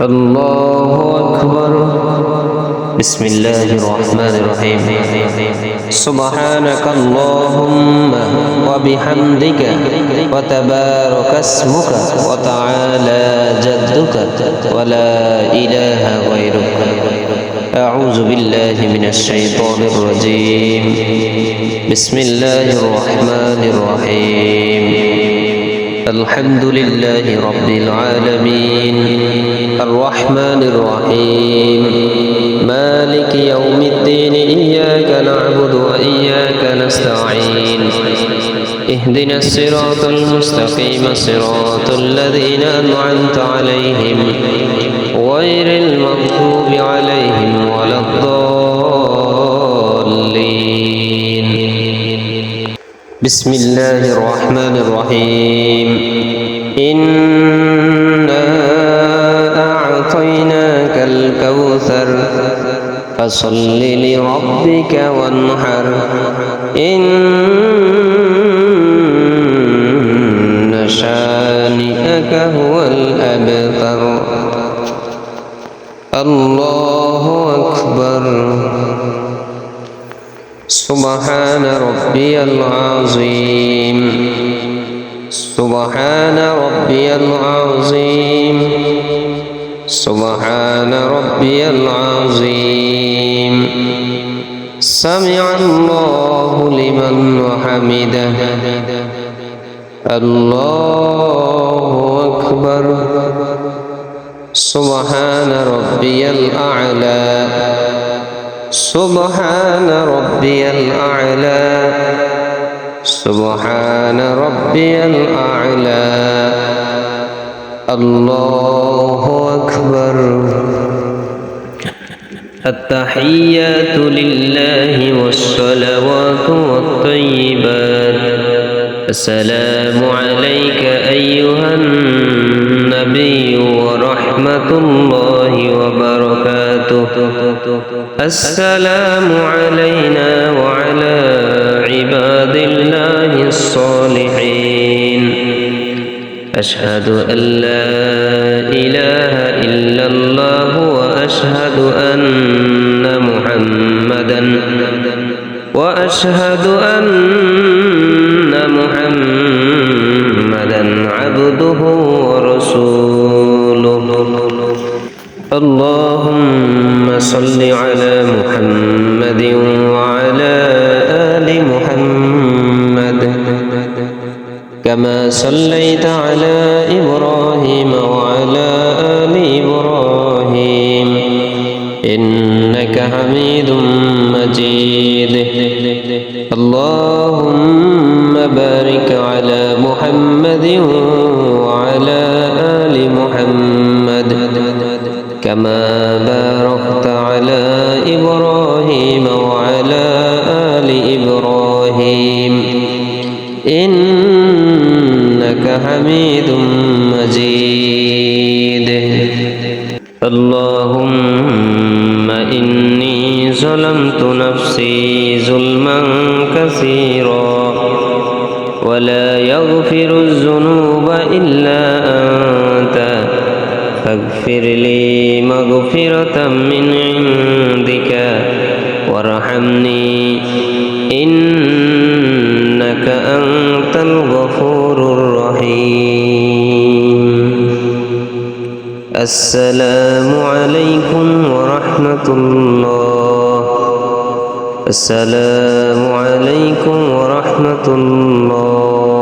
الله أكبر. بسم الله الرحمن الرحيم. سبحانك اللهم وبحمدك وتبارك اسمك وتعالى جدك ولا إله غيرك. أعوذ بالله من الشيطان الرجيم. بسم الله الرحمن الرحيم. الحمد لله رب العالمين الرحمن الرحيم مالك يوم الدين إياك نعبد وإياك نستعين اهدنا الصراط المستقيم صراط الذين أنعمت عليهم غير المغضوب عليهم ولا الضالين. بسم الله الرحمن الرحيم. إنا أعطيناك الكوثر فصل لربك وانحر إن شانئك هو الأبتر. الله أكبر. سبحان ربي العظيم. سبحان ربي العظيم. سبحان ربي العظيم. سمع الله لمن حمده. الله أكبر. سبحان ربي الأعلى. سبحان ربي الأعلى. سبحان ربي الأعلى. الله أكبر. التحيات لله والصلوات والطيبات. السلام عليك أيها النبي ورحمة الله وبركاته. السلام علينا وعلى عباد الله الصالحين. أشهد أن لا إله إلا الله وأشهد أن محمدا عبده ورسوله. اللهم صل على محمد وعلى آل محمد كما صليت على إبراهيم وعلى آل إبراهيم إنك حميد مجيد. اللهم بارك على محمد وعلى آل محمد كما باركت على إبراهيم وعلى آل إبراهيم إنك حميد مجيد. اللهم إني ظلمت نفسي ظلما كثيرا ولا يغفر الذنوب إلا أنت فاغفر لي مغفرة من عندك وارحمني إنك أنت الغفور الرحيم. السلام عليكم ورحمة الله. السلام عليكم ورحمة الله.